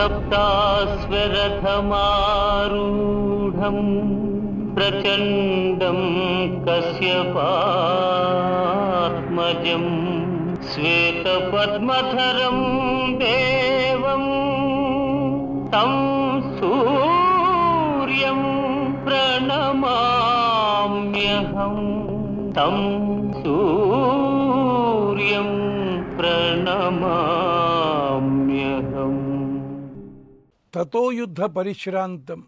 सप्ताश्वरथमारूढं प्रचण्डं कश्यपात्मजं श्वेतपद्मधरं देवं तं सूर्यं प्रणमाम्यहं तं सूर्यं प्रणमाम्यहं। తతో యుద్ధ పరిశ్రాంతం.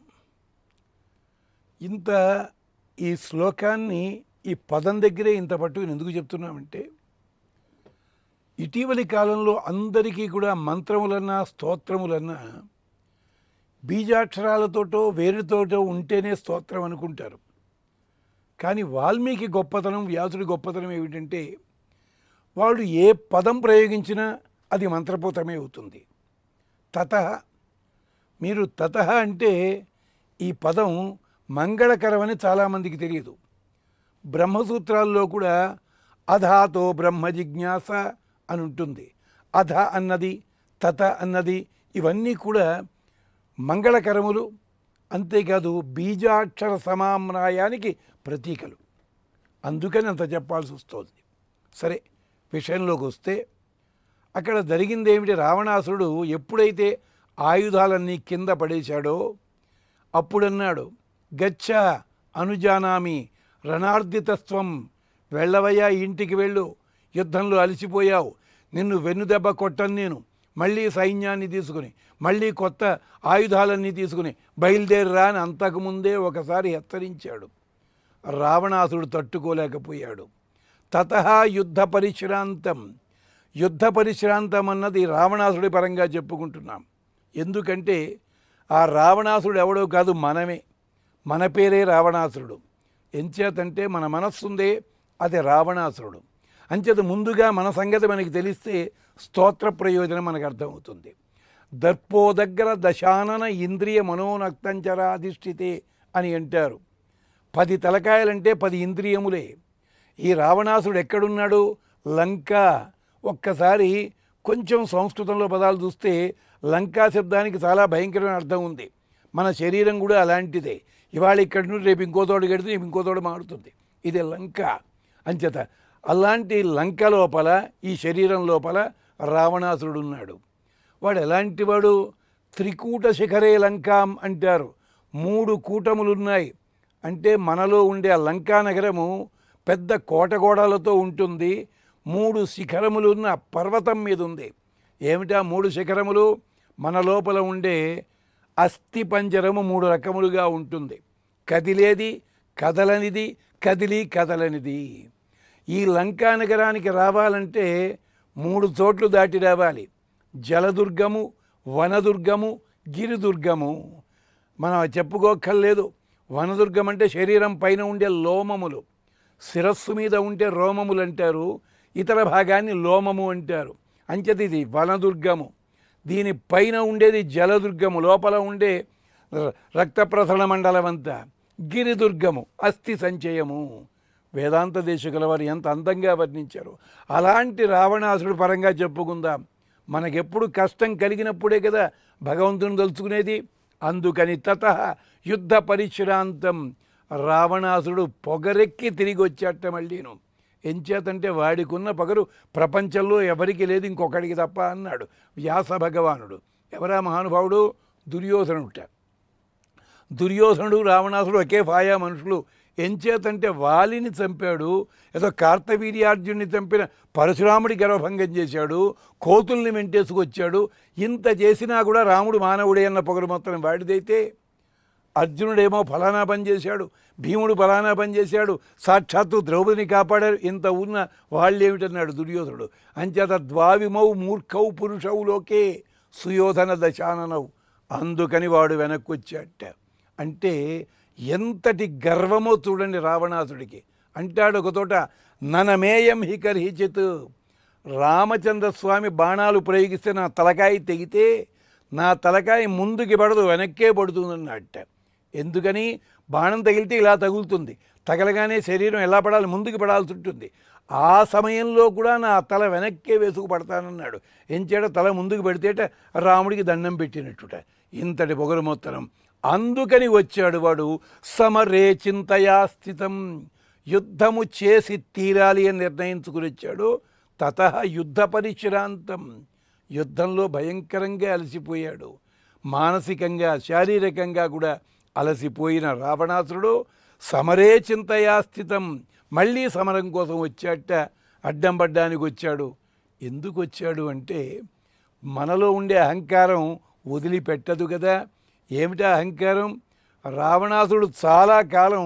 ఇంత ఈ శ్లోకాన్ని ఈ పదం దగ్గరే ఇంత పట్టుకుని ఎందుకు చెప్తున్నామంటే, ఇటీవలి కాలంలో అందరికీ కూడా మంత్రములన్నా స్తోత్రములన్నా బీజాక్షరాలతోటో వేరుతోటో ఉంటేనే స్తోత్రం అనుకుంటారు. కానీ వాల్మీకి గొప్పతనం, వ్యాసుడి గొప్పతనం ఏమిటంటే, వాళ్ళు ఏ పదం ప్రయోగించినా అది మంత్రపూతమే అవుతుంది. తతః, మీరు తతః అంటే ఈ పదం మంగళకరమని చాలామందికి తెలియదు. బ్రహ్మసూత్రాల్లో కూడా అధాతో బ్రహ్మ జిజ్ఞాస అని ఉంటుంది. అధ అన్నది, తత అన్నది, ఇవన్నీ కూడా మంగళకరములు. అంతేకాదు బీజాక్షర సమామ్నాయానికి ప్రతీకలు. అందుకని అంత చెప్పాల్సి వస్తుంది. సరే, విషయంలోకి వస్తే అక్కడ జరిగింది ఏమిటి? రావణాసురుడు ఎప్పుడైతే ఆయుధాలన్నీ కింద పడేశాడో అప్పుడన్నాడు, గచ్చ అనుజానామి రణార్దితస్వం, వెళ్ళవయ్యా, ఇంటికి వెళ్ళు, యుద్ధంలో అలసిపోయావు, నిన్ను వెన్నుదెబ్బ కొట్టను నేను, మళ్ళీ సైన్యాన్ని తీసుకుని మళ్ళీ కొత్త ఆయుధాలన్నీ తీసుకుని బయలుదేరిరా అని అంతకుముందే ఒకసారి హెచ్చరించాడు. రావణాసురుడు తట్టుకోలేకపోయాడు. తతః యుద్ధ పరిశ్రాంతం. యుద్ధ పరిశ్రాంతం అన్నది రావణాసుడి పరంగా చెప్పుకుంటున్నాం. ఎందుకంటే ఆ రావణాసుడు ఎవడో కాదు, మనమే. మన పేరే రావణాసురుడు. ఎంచేతంటే మన మనస్సుందే, అది రావణాసురుడు. అంచేత ముందుగా మన సంగతి మనకి తెలిస్తే స్తోత్ర ప్రయోజనం మనకు అర్థమవుతుంది. దర్పో దగ్గర దశానన ఇంద్రియ మనోనక్తంచరాధిష్ఠితే అని అంటారు. 10 తలకాయలంటే 10 ఇంద్రియములే. ఈ రావణాసుడు ఎక్కడున్నాడు? లంక. ఒక్కసారి కొంచెం సంస్కృతంలో పదాలు చూస్తే లంకా శబ్దానికి చాలా భయంకరమైన అర్థం ఉంది. మన శరీరం కూడా అలాంటిదే. ఇవాళ ఇక్కడ నుండి రేపు ఇంకో తోడు కడితే ఇంకో తోడు మారుతుంది. ఇది లంక. అంచేత అలాంటి లంక లోపల, ఈ శరీరం లోపల రావణాసురుడు ఉన్నాడు. వాడు ఎలాంటి వాడు? త్రికూట శిఖరే లంకాం అంటారు. 3 కూటములున్నాయి. అంటే మనలో ఉండే ఆ లంకా నగరము పెద్ద కోటగోడలతో ఉంటుంది. 3 శిఖరములున్న పర్వతం మీద ఉంది. ఏమిటా 3 శిఖరములు? మన లోపల ఉండే అస్థి పంజరము 3 రకములుగా ఉంటుంది. కదిలేది, కదలనిది, కదిలి కదలనిది. ఈ లంకా నగరానికి రావాలంటే 3 చోట్లు దాటి రావాలి. జలదుర్గము, వనదుర్గము, గిరిదుర్గము. మనం చెప్పుకోక్కర్లేదు. వనదుర్గం అంటే శరీరం పైన ఉండే లోమములు. శిరస్సు మీద ఉంటే రోమములు అంటారు, ఇతర భాగాన్ని లోమము అంటారు. అంచేత ఇది వనదుర్గము. దీని పైన ఉండేది జలదుర్గము, లోపల ఉండే రక్త ప్రసరణ మండలం అంతా. గిరిదుర్గము, అస్థి సంచయము. వేదాంత దేశకుల వారు ఎంత అందంగా వర్ణించారు. అలాంటి రావణాసురుడు పరంగా చెప్పుకుందాం. మనకెప్పుడు కష్టం కలిగినప్పుడే కదా భగవంతుని తలుచుకునేది. అందుకని తతః యుద్ధ పరిశ్రాంతం. రావణాసురుడు పొగరెక్కి తిరిగి వచ్చేట మళ్ళీను. ఎంచేతంటే వాడికున్న పొగరు ప్రపంచంలో ఎవరికి లేదు, ఇంకొకడికి తప్ప అన్నాడు వ్యాస భగవానుడు. ఎవరా మహానుభావుడు? దుర్యోధనుట. దుర్యోధనుడు రావణాసుడు ఒకే ఫాయా మనుషులు. ఎంచేతంటే వాలిని చంపాడు, ఏదో కార్తవీర్యార్జున్ని చంపిన పరశురాముడి గర్వభంగం చేశాడు, కోతుల్ని వెంటేసుకొచ్చాడు. ఇంత చేసినా కూడా రాముడు మానవుడే అన్న పొగరు మొత్తం వాడిదైతే, అర్జునుడేమో ఫలానా పని చేశాడు, భీముడు ఫలానా పని చేశాడు, సాక్షాత్తు ద్రౌపదిని కాపాడారు, ఇంత ఉన్న వాళ్ళేమిటన్నాడు దుర్యోధనుడు. అంచేత ద్వావిమౌ మూర్ఖౌ పురుషౌ లోకే సుయోధన దశాననౌ. అందుకని వాడు వెనక్కి వచ్చాట. అంటే ఎంతటి గర్వమో చూడండి రావణాసుడికి. అంటాడు ఒకతోట, ననమేయం హి కర్హిచిత్. రామచంద్రస్వామి బాణాలు ప్రయోగిస్తే నా తలకాయ తెగితే నా తలకాయ ముందుకి పడదు, వెనక్కే పడుతుందన్నట్ట. ఎందుకని బాణం తగిలితే ఇలా తగులుతుంది, తగలగానే శరీరం ఎలా పడాలి, ముందుకు పడాల్సి ఉంటుంది. ఆ సమయంలో కూడా నా తల వెనక్కే వేసుకు పడతానన్నాడు. ఎంచేట తల ముందుకు పెడితేట రాముడికి దండం పెట్టినట్టుట. ఇంతటి పొగరుమొత్తనం. అందుకని వచ్చాడు వాడు. సమరే చింతయా స్థితం, యుద్ధము చేసి తీరాలి అని నిర్ణయించుకుని వచ్చాడు. తతః యుద్ధ పరిశ్రాంతం, యుద్ధంలో భయంకరంగా అలసిపోయాడు. మానసికంగా శారీరకంగా కూడా అలసిపోయిన రావణాసురుడు సమరే చింతయా స్థితం, మళ్ళీ సమరం కోసం వచ్చాట. అడ్డం పడ్డానికి వచ్చాడు. ఎందుకు వచ్చాడు అంటే మనలో ఉండే అహంకారం వదిలిపెట్టదు కదా. ఏమిటా అహంకారం? రావణాసురుడు చాలా కాలం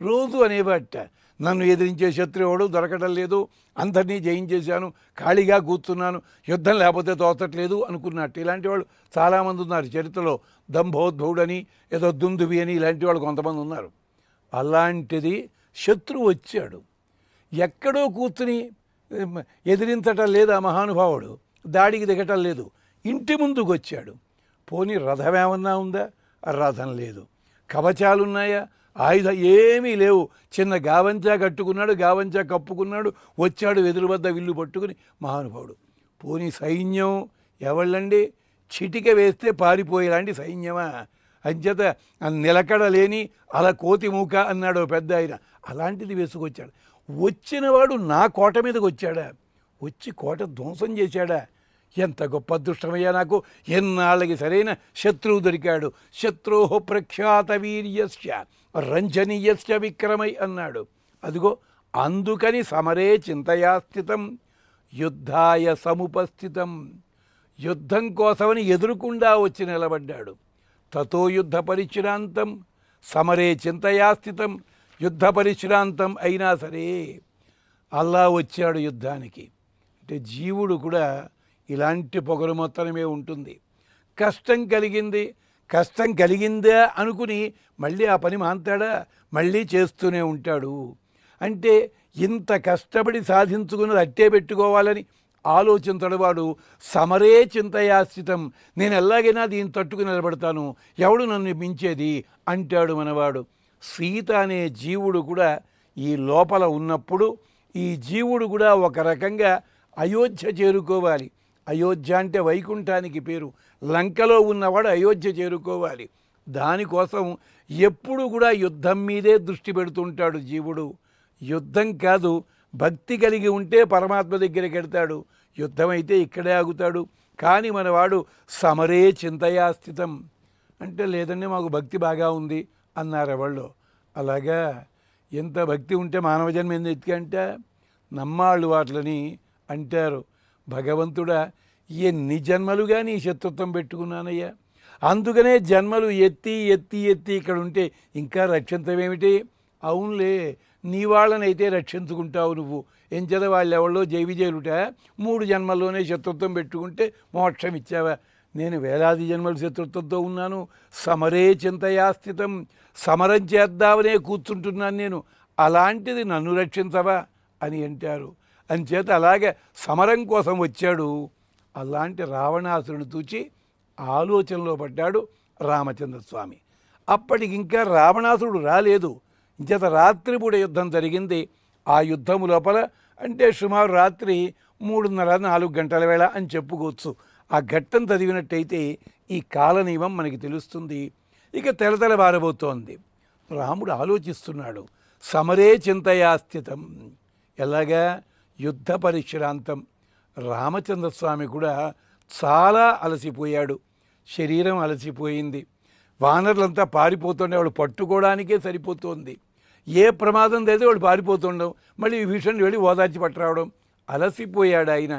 రోజు అనేవాట, నన్ను ఎదిరించే శత్రువుడు దొరకడం లేదు, అందరినీ జయించేశాను, ఖాళీగా కూర్చున్నాను, యుద్ధం లేకపోతే తోచట్లేదు అనుకున్నట్టు. ఇలాంటి వాళ్ళు చాలామంది ఉన్నారు చరిత్రలో. దంభోద్భవుడని, ఏదో దుందుబి అని, ఇలాంటి వాళ్ళు కొంతమంది ఉన్నారు. అలాంటిది శత్రువు వచ్చాడు, ఎక్కడో కూర్చుని ఎదిరించటం లేదు ఆ మహానుభావుడు, దాడికి దిగటం లేదు, ఇంటి ముందుకు వచ్చాడు. పోనీ రథం ఏమన్నా ఉందా? రథం లేదు. కవచాలున్నాయా? ఆయుధం ఏమీ లేవు. చిన్న గావంచా కట్టుకున్నాడు, గావంచా కప్పుకున్నాడు, వచ్చాడు వెదురు వద్ద విల్లు పట్టుకుని మహానుభావుడు. పోనీ సైన్యం ఎవళ్ళండి? చిటిక వేస్తే పారిపోయేలాంటి సైన్యమా? అంచేత నిలకడలేని అలా కోతి మూక అన్నాడు పెద్ద ఆయన. అలాంటిది వేసుకొచ్చాడు. వచ్చినవాడు నా కోట మీదకి వచ్చాడా? వచ్చి కోట ధ్వంసం చేశాడా? ఎంత గొప్ప అదృష్టమయ్యా నాకు, ఎన్నాళ్ళకి సరైన శత్రువు దొరికాడు. శత్రోః ప్రఖ్యాత వీర్యస్య రంజనీయస్య విక్రమై అన్నాడు. అదిగో అందుకని సమరే చింతయా స్థితం, యుద్ధాయ సముపస్థితం, యుద్ధం కోసమని ఎదురుకుండా వచ్చి నిలబడ్డాడు. తతో యుద్ధ పరిశ్రాంతం, సమరే చింతయా స్థితం, యుద్ధ పరిశ్రాంతం అయినా సరే అల్లా వచ్చాడు యుద్ధానికి. అంటే జీవుడు కూడా ఇలాంటి పొగరు మొత్తమే ఉంటుంది. కష్టం కలిగింది, కష్టం కలిగిందా అనుకుని మళ్ళీ ఆ పని మాంతాడా? మళ్ళీ చేస్తూనే ఉంటాడు. అంటే ఇంత కష్టపడి సాధించుకున్నది అట్టే పెట్టుకోవాలని ఆలోచించడు వాడు. సమరే చింతయాస్థితం, నేను ఎలాగైనా దీన్ని తట్టుకుని నిలబడతాను, ఎవడు నన్ను మించేది అంటాడు మనవాడు. సీత అనే జీవుడు కూడా ఈ లోపల ఉన్నప్పుడు ఈ జీవుడు కూడా ఒక రకంగా అయోధ్య చేరుకోవాలి. అయోధ్య అంటే వైకుంఠానికి పేరు. లంకలో ఉన్నవాడు అయోధ్య చేరుకోవాలి. దానికోసం ఎప్పుడు కూడా యుద్ధం మీదే దృష్టి పెడుతుంటాడు జీవుడు. యుద్ధం కాదు, భక్తి కలిగి ఉంటే పరమాత్మ దగ్గరికి వెళ్తాడు, యుద్ధం అయితే ఇక్కడే ఆగుతాడు. కానీ మనవాడు సమరే చింతయా స్థితం అంటే, లేదండి మాకు భక్తి బాగా ఉంది అన్నారు వాళ్ళు. అలాగా ఎంత భక్తి ఉంటే మానవ జన్మ ఎందుకు ఎత్తికంట? నమ్మాళ్ళు వాట్లని అంటారు. భగవంతుడా, ఎన్ని జన్మలుగా నీ శత్రుత్వం పెట్టుకున్నానయ్యా, అందుకనే జన్మలు ఎత్తి ఎత్తి ఎత్తి ఇక్కడ ఉంటే ఇంకా రక్షించవేమిటి? అవునులే, నీ వాళ్ళనైతే రక్షించుకుంటావు నువ్వు. ఎంచేత వాళ్ళెవళ్ళో జై విజయులుట 3 జన్మల్లోనే శత్రుత్వం పెట్టుకుంటే మోక్షం ఇచ్చావా? నేను వేలాది జన్మలు శత్రుత్వంతో ఉన్నాను. సమరే చింతయా స్థితం, సమరం చేద్దామనే కూర్చుంటున్నాను నేను, అలాంటిది నన్ను రక్షించవా అని అంటారు. అంచేత అలాగే సమరం కోసం వచ్చాడు. అలాంటి రావణాసురుడు చూచి ఆలోచనలో పడ్డాడు రామచంద్రస్వామి. అప్పటికి ఇంకా రావణాసురుడు రాలేదు. ఇంచేత రాత్రిపూట యుద్ధం జరిగింది. ఆ యుద్ధము లోపల అంటే సుమారు రాత్రి 3:30-4 గంటల వేళ అని చెప్పుకోవచ్చు. ఆ ఘట్టం చదివినట్టయితే ఈ కాలనియమం మనకి తెలుస్తుంది. ఇక తెలతెలబారబోతోంది. రాముడు ఆలోచిస్తున్నాడు. సమరే చింతయా స్థితం, ఎలాగా? యుద్ధ పరిశ్రాంతం. రామచంద్రస్వామి కూడా చాలా అలసిపోయాడు, శరీరం అలసిపోయింది. వానరులంతా పారిపోతుండే, వాడు పట్టుకోవడానికే సరిపోతుంది. ఏ ప్రమాదం అయితే వాడు పారిపోతుండవు, మళ్ళీ విభీషణుడు వెళ్ళి ఓదార్చి పట్టురావడం. అలసిపోయాడు ఆయన.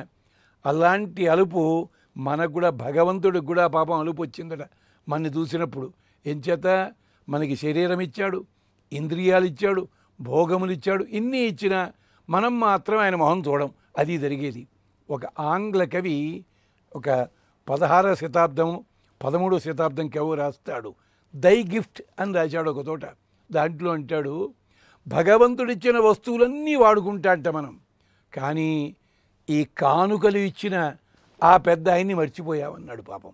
అలాంటి అలుపు మనకు కూడా, భగవంతుడికి కూడా పాపం అలుపు వచ్చిందట మనని చూసినప్పుడు. ఎంచేత మనకి శరీరం ఇచ్చాడు, ఇంద్రియాలు ఇచ్చాడు, భోగములు ఇచ్చాడు. ఇన్ని ఇచ్చినా మనం మాత్రం ఆయన మొహం చూడం. అది జరిగేది. ఒక ఆంగ్ల కవి ఒక 16వ శతాబ్దం 13వ శతాబ్దం కవి రాస్తాడు. దై గిఫ్ట్ అని రాశాడు ఒక తోట. దాంట్లో అంటాడు, భగవంతుడిచ్చిన వస్తువులన్నీ వాడుకుంటాంట మనం, కానీ ఈ కానుకలు ఇచ్చిన ఆ పెద్ద ఆయన్ని మర్చిపోయామన్నాడు పాపం.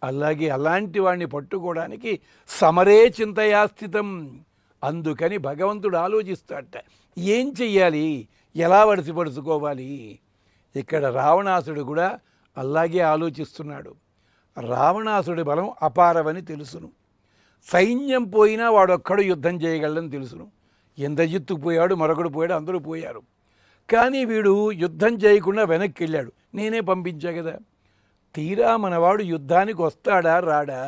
అలాగే అలాంటి వాడిని పట్టుకోవడానికి సమరే చింతయా స్థితం. అందుకని భగవంతుడు ఆలోచిస్తాడట, ఏం చెయ్యాలి, ఎలా వడిసిపడుచుకోవాలి. ఇక్కడ రావణాసుడు కూడా అలాగే ఆలోచిస్తున్నాడు. రావణాసుడి బలం అపారమని తెలుసును. సైన్యం పోయినా వాడొక్కడు యుద్ధం చేయగలడని తెలుసును. ఇంద్రజిత్తు పోయాడు, మరొకడు పోయాడు, అందరూ పోయారు. కానీ వీడు యుద్ధం చేయకుండా వెనక్కి వెళ్ళాడు. నేనే పంపించా కదా. తీరా మనవాడు యుద్ధానికి వస్తాడా రాడా?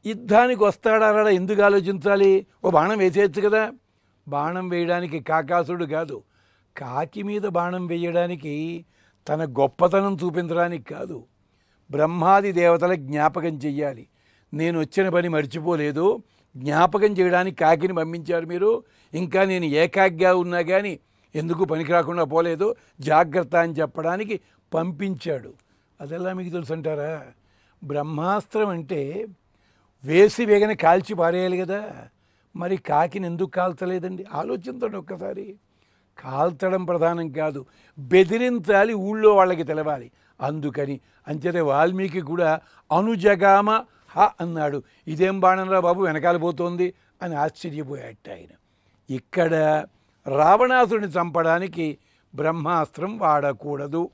యుద్ధానికి వస్తాడా రాడా ఎందుకు ఆలోచించాలి? ఓ బాణం వేసేయచ్చు కదా. బాణం వేయడానికి కాకాసుడు కాదు, కాకి మీద బాణం వేయడానికి, తన గొప్పతనం చూపించడానికి కాదు. బ్రహ్మాది దేవతల జ్ఞాపకం చెయ్యాలి. నేను వచ్చిన పని మర్చిపోలేదు, జ్ఞాపకం చేయడానికి కాకిని పంపించారు మీరు. ఇంకా నేను ఏకాగ్గా ఉన్నా కానీ ఎందుకు పనికి రాకుండా పోలేదు, జాగ్రత్త అని చెప్పడానికి పంపించాడు. అదెలా మీకు తెలుసు అంటారా? బ్రహ్మాస్త్రం అంటే వేసి వేగన కాల్చి పారేయాలి కదా. మరి కాకిని ఎందుకు కాల్చలేదండి? ఆలోచించండి ఒక్కసారి. కాల్చడం ప్రధానం కాదు, బెదిరించాలి, ఊళ్ళో వాళ్ళకి తెలవాలి. అందుకని అంచేతే వాల్మీకి కూడా అనుజగామ హ అన్నాడు. ఇదేం బాణంరా బాబు వెనకాల పోతోంది అని ఆశ్చర్యపోయాట ఆయన. ఇక్కడ రావణాసుడిని చంపడానికి బ్రహ్మాస్త్రం వాడకూడదు.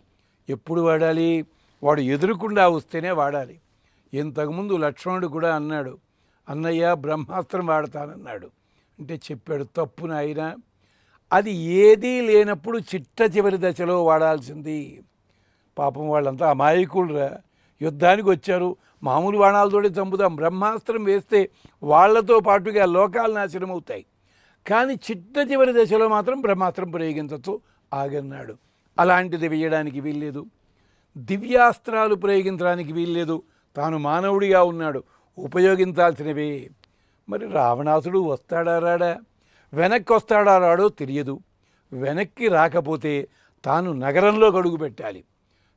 ఎప్పుడు వాడాలి? వాడు ఎదురుకుండా వస్తేనే వాడాలి. ఇంతకుముందు లక్ష్మణుడు కూడా అన్నాడు, అన్నయ్య బ్రహ్మాస్త్రం వాడతానన్నాడు. అంటే చెప్పాడు, తప్పు నాయన, అది ఏదీ లేనప్పుడు చిట్ట చివరి దశలో వాడాల్సింది. పాపం వాళ్ళంతా అమాయకులురా, యుద్ధానికి వచ్చారు, మామూలు బాణాలతోటి చంపుదాం, బ్రహ్మాస్త్రం వేస్తే వాళ్లతో పాటుగా లోకాలు నాశనం అవుతాయి. కానీ చిట్ట చివరి దశలో మాత్రం బ్రహ్మాస్త్రం ప్రయోగించవచ్చు ఆగన్నాడు. అలాంటిది వేయడానికి వీల్లేదు, దివ్యాస్త్రాలు ప్రయోగించడానికి వీల్లేదు. తాను మానవుడిగా ఉన్నాడు, ఉపయోగించాల్సినవే. మరి రావణాసుడు వస్తాడా రాడా? వెనక్కి వస్తాడా రాడో తెలియదు. వెనక్కి రాకపోతే తాను నగరంలో అడుగు పెట్టాలి.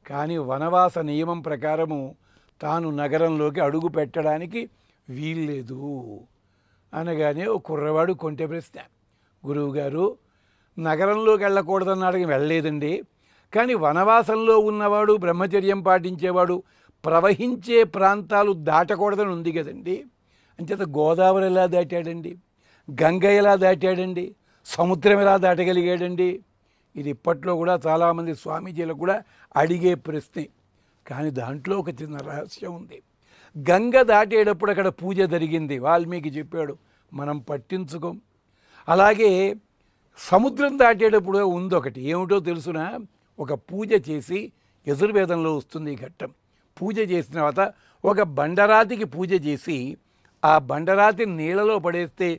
కానీ వనవాస నియమం ప్రకారము తాను నగరంలోకి అడుగు పెట్టడానికి వీల్లేదు. అనగానే ఓ కుర్రవాడు కొంటె ప్రశ్న, గురువుగారు నగరంలోకి వెళ్ళకూడదన్నాడు, వెళ్ళలేదండి. కానీ వనవాసంలో ఉన్నవాడు, బ్రహ్మచర్యం పాటించేవాడు ప్రవహించే ప్రాంతాలు దాటకూడదని ఉంది కదండి. అంచేత గోదావరి ఎలా దాటాడండి? గంగ ఎలా దాటాడండి? సముద్రం ఎలా దాటగలిగాడండి? ఇది ఇప్పట్లో కూడా చాలామంది స్వామీజీలకు కూడా అడిగే ప్రశ్నే. కానీ దాంట్లో ఒక చిన్న రహస్యం ఉంది. గంగ దాటేటప్పుడు అక్కడ పూజ జరిగింది, వాల్మీకి చెప్పాడు, మనం పట్టించుకోం. అలాగే సముద్రం దాటేటప్పుడు ఉంది ఒకటి, ఏమిటో తెలుసునా? ఒక పూజ చేసి, యజుర్వేదంలో వస్తుంది ఈ ఘట్టం, పూజ చేసిన తర్వాత ఒక బండరాతికి పూజ చేసి ఆ బండరాతి నీళ్ళలో పడేస్తే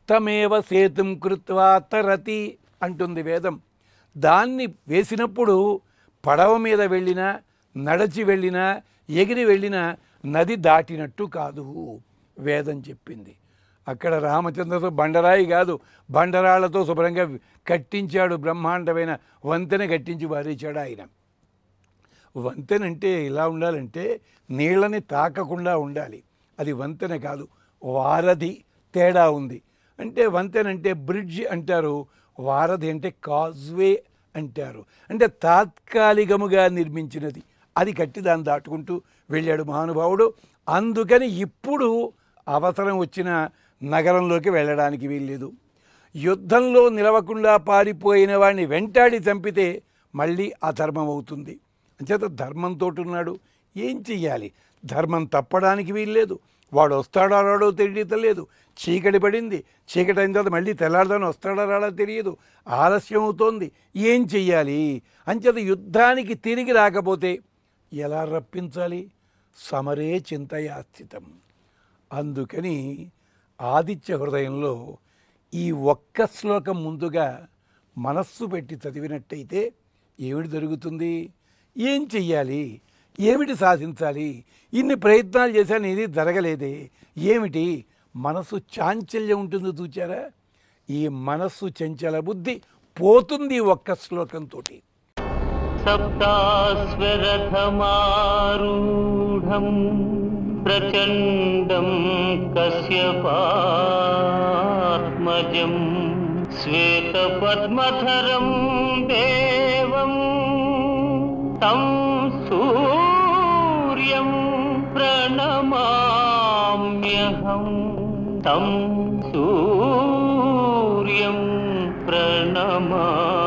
తమేవ సేతుం కృత్వా తరతి అంటుంది వేదం. దాన్ని వేసినప్పుడు పడవ మీద వెళ్ళినా, నడచి వెళ్ళినా, ఎగిరి వెళ్ళినా నది దాటినట్టు కాదు వేదం చెప్పింది. అక్కడ రామచంద్రతో బండరాయి కాదు, బండరాళ్లతో శుభ్రంగా కట్టించాడు, బ్రహ్మాండమైన వంతెన కట్టించి వారేచాడు ఆయన. వంతెన అంటే ఇలా ఉండాలంటే నీళ్ళని తాకకుండా ఉండాలి, అది వంతెన కాదు, వారధి. తేడా ఉంది. అంటే వంతెన అంటే బ్రిడ్జ్ అంటారు, వారధి అంటే కాజ్వే అంటారు. అంటే తాత్కాలికముగా నిర్మించినది, అది కట్టి దాన్ని దాటుకుంటూ వెళ్ళాడు మహానుభావుడు. అందుకని ఇప్పుడు అవసరం వచ్చిన నగరంలోకి వెళ్ళడానికి వీల్లేదు. యుద్ధంలో నిలవకుండా పారిపోయిన వాడిని వెంటాడి చంపితే మళ్ళీ అధర్మం అవుతుంది. అంచేత ధర్మంతో ఉన్నాడు, ఏం చెయ్యాలి? ధర్మం తప్పడానికి వీల్లేదు. వాడు వస్తాడో రాడో తెలియలేదు. చీకటి పడింది, చీకటి అయిన తర్వాత మళ్ళీ తెల్లారదాని వస్తాడో రాడో తెలియదు, ఆలస్యం అవుతోంది, ఏం చెయ్యాలి? అంచేత యుద్ధానికి తిరిగి రాకపోతే ఎలా రప్పించాలి? సమరే చింతయా స్థితం. అందుకని ఆదిత్య హృదయంలో ఈ ఒక్క శ్లోకం ముందుగా మనస్సు పెట్టి చదివినట్టయితే ఏమిటి జరుగుతుంది? ఏం చెయ్యాలి? ఏమిటి సాధించాలి? ఇన్ని ప్రయత్నాలు చేశాను, ఇది జరగలేదే, ఏమిటి? మనసు చాంచల్యం ఉంటుంది చూచారా? ఈ మనస్సు చంచల బుద్ధి పోతుంది ఒక్క శ్లోకంతో. సప్తాస్వరథమారూఢం ప్రచండం కశ్యపాత్మజం శ్వేతపద్మధరం దేవం తం సూర్యం తం సూర్యం ప్రణమామి.